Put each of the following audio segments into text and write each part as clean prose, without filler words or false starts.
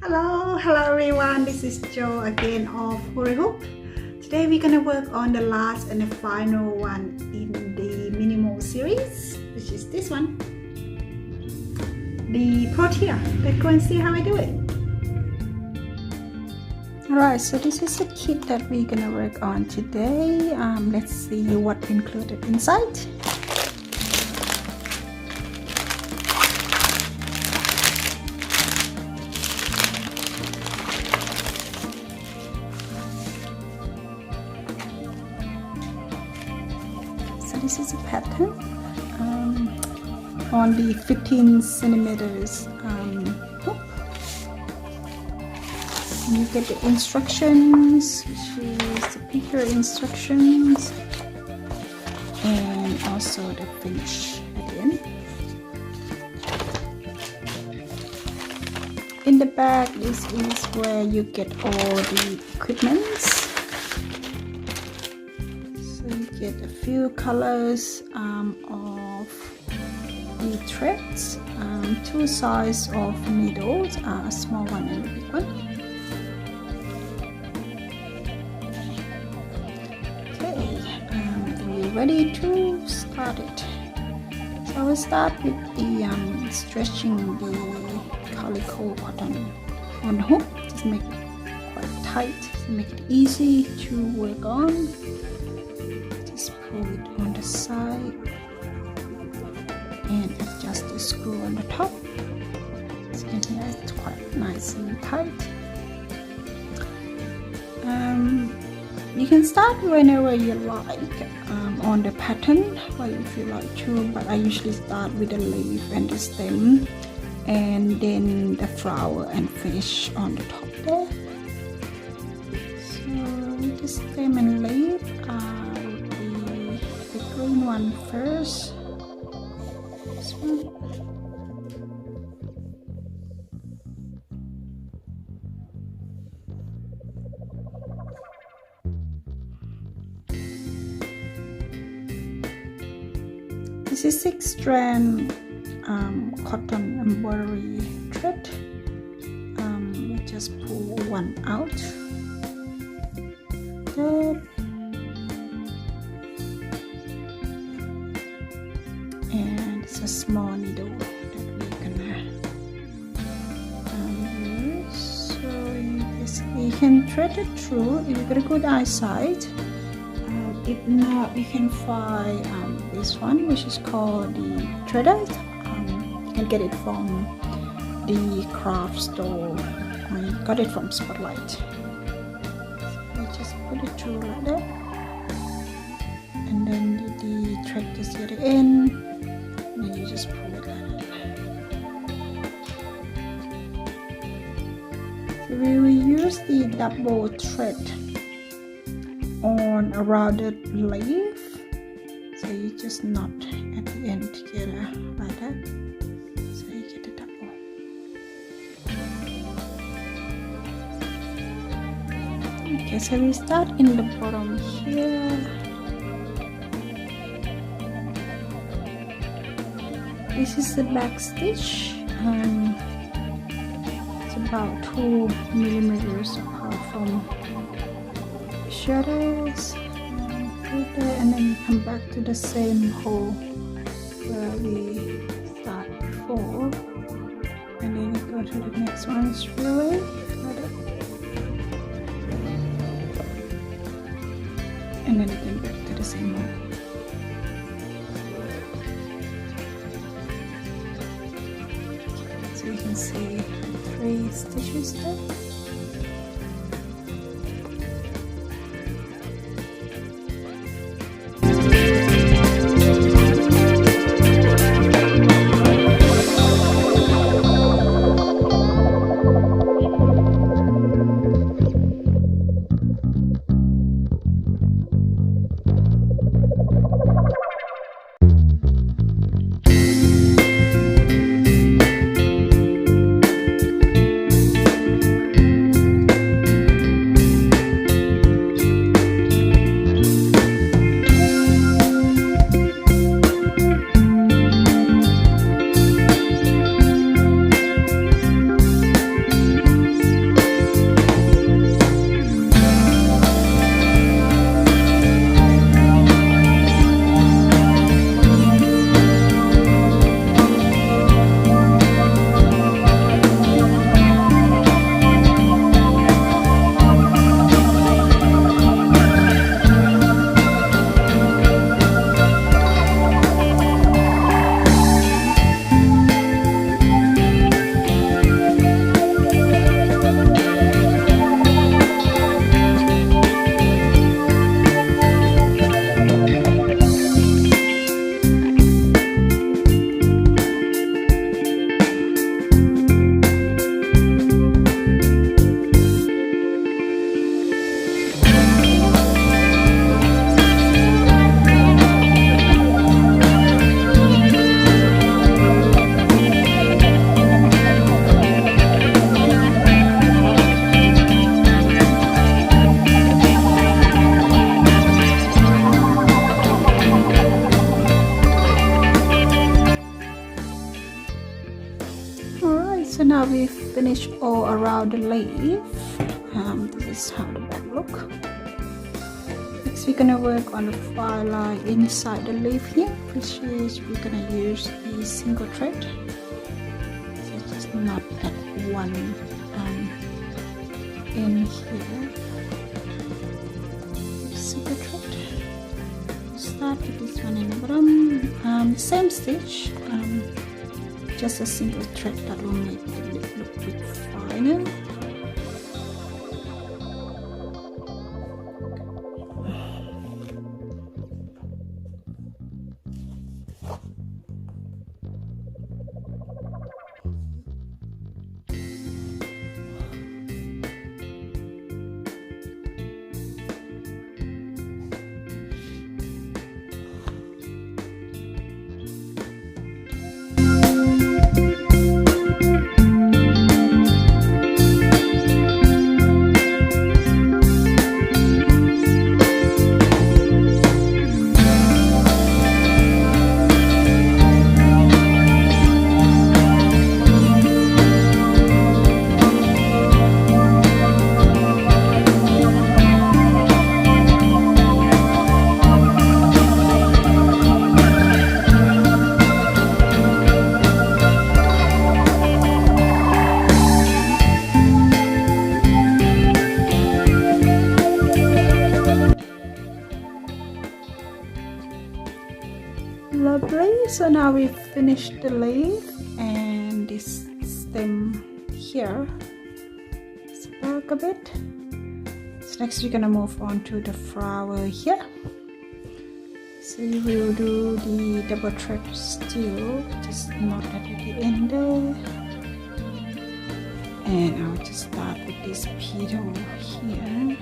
Hello everyone, this is Jo again of Hooray Hoop. Today we're gonna work on the last and the final one in the minimal series, which is this one, the Protea. Let's go and see how I do it. Alright, so this is the kit that we're gonna work on today. Let's see what included inside. So this is a pattern on the 15 centimeters hoop. You get the instructions, which is the picture instructions, and also the finish at the end. In the back, this is where you get all the equipments. Get a few colors of the threads, two sizes of needles, a small one and a big one. Okay, we're ready to start it. So I will start with the stretching the calico cotton on the hoop. Just make it quite tight to make it easy to work on. Pull it on the side and adjust the screw on the top. So it's quite nice and tight. You can start whenever you like on the pattern, well, if you like to, but I usually start with the leaf and the stem and then the flower and finish on the top there. So with the stem and leaf, green one first. This one. This is 6-strand cotton embroidery thread. We just pull one out. Good. And it's a small needle that we're gonna use. So you can thread it through if you've got a good eyesight. If not, you can find this one, which is called the threader. You can get it from the craft store. I got it from Spotlight. So you just put it through like that, and then the thread is at the end. And you just pull it like that. So we will use the double thread on a rounded leaf. So you just knot at the end together like that. So you get a double. Okay, so we start in the bottom here. This is the back stitch. It's about 2 millimeters apart from the shoulders. Put there, and then come back to the same hole where we started before, and then you go to the next one straight away. And then again back to the same hole. So you can see 3 stitches there. finish all around the leaf. This is how the back look. Next we're gonna work on the fireline inside the leaf here, which is we're gonna use the single thread. So just knot at one in here. Single thread. Start with this one in the bottom. Same stitch. Just a single thread that will make the leaf look a bit finer. Lovely. So now we've finished the leaf and this stem here is back a bit. So next we're gonna move on to the flower here. So we will do the double thread still, just knot at the end there. And I'll just start with this petal here.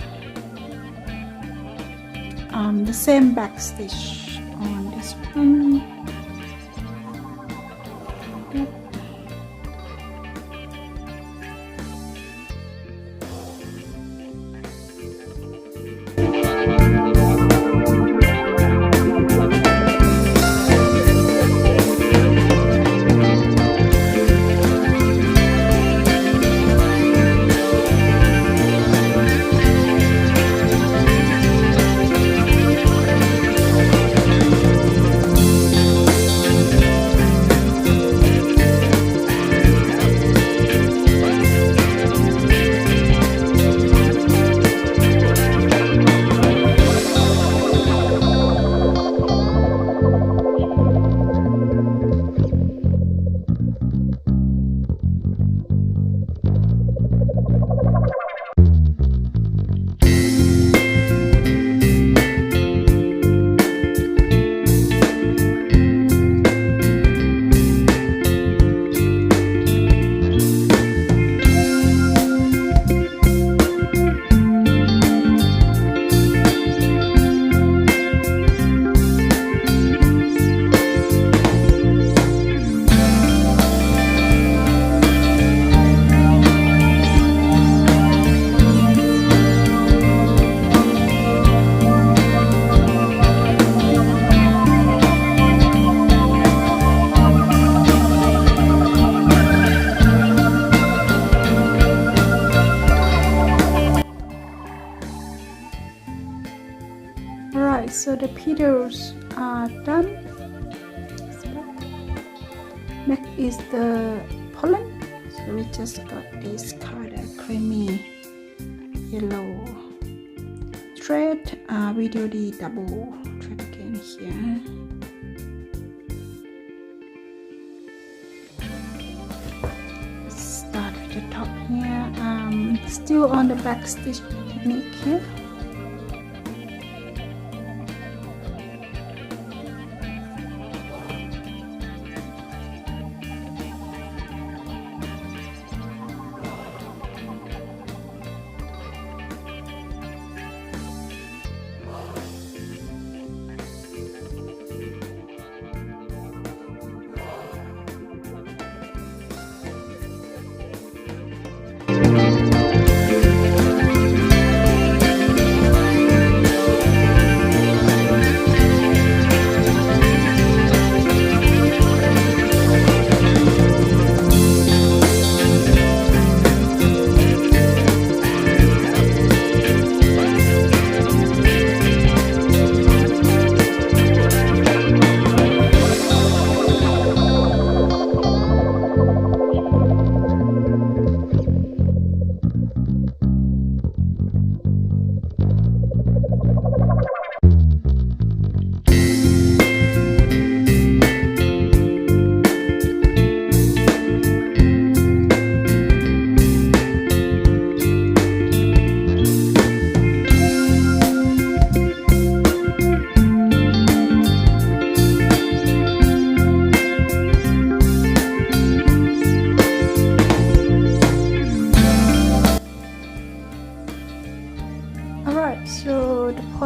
The same back stitch on this one. Yep. Alright, so the petals are done. Next is the pollen. So we just got this kind of creamy yellow thread. We do the double thread again here. Let's start with the top here. Still on the back stitch technique here.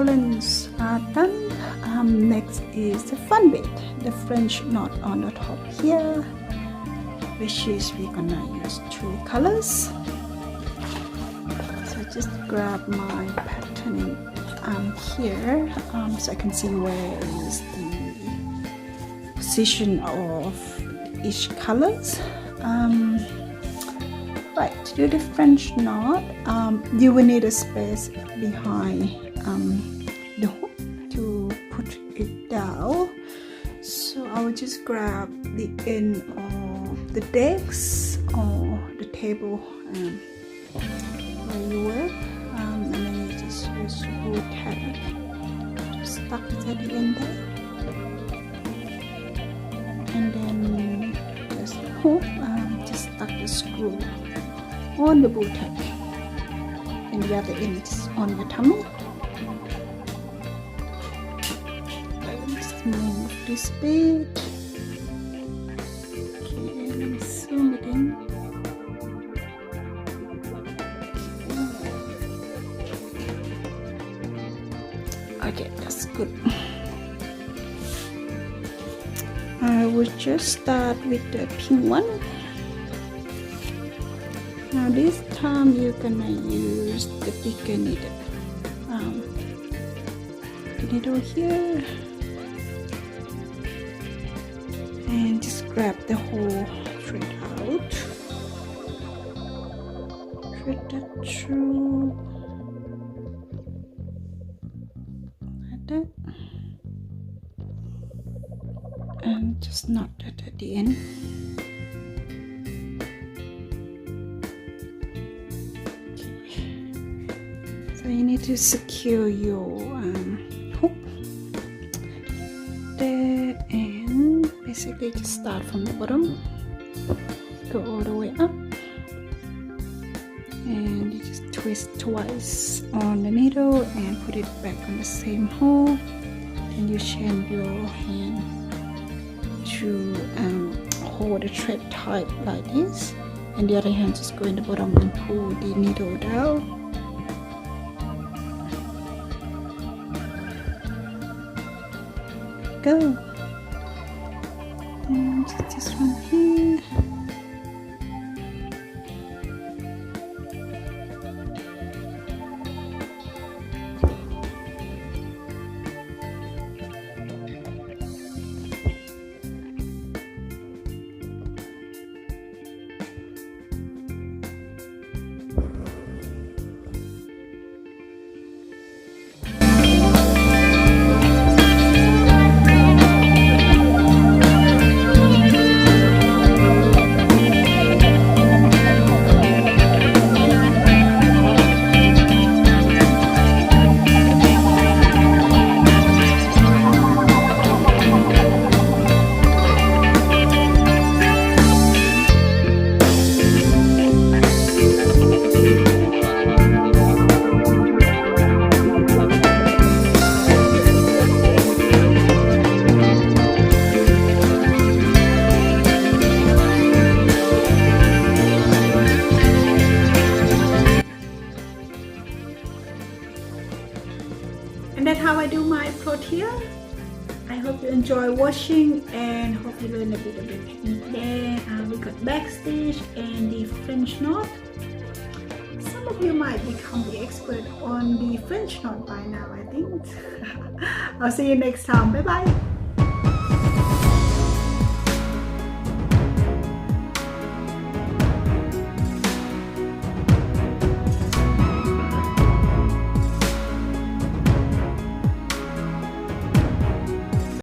columns are done. Next is the front bit, the French knot on the top here, which is we're gonna use 2 colors. So just grab my patterning here, so I can see where is the position of each colors. Right, to do the French knot, you will need a space behind the hook to put it down. So I will just grab the end of the desk or the table where you work, and then you just use wood tag to stuck it at the end there, and then just hook, just stuck the screw on the boot tag, and the other end is on your tummy. Let's move this bit. Okay, let me zoom it in. Okay, that's good. I will just start with the pink one. Now this time you're gonna use the bigger needle. The needle here, and just grab the whole thread out. Thread that through. That, and just knot that at the end. Okay. So you need to secure your hook there, and basically just start from the bottom, go all the way up, and you just twist twice on the needle and put it back on the same hole. And you chain your hand to hold the thread tight like this, and the other hand just go in the bottom and pull the needle down. Go. And just this one here. And that's how I do my Protea. I hope you enjoy watching and hope you learn a bit of the technique there. We got backstitch and the French knot. Some of you might become the expert on the French knot by now, I think. I'll see you next time. Bye bye.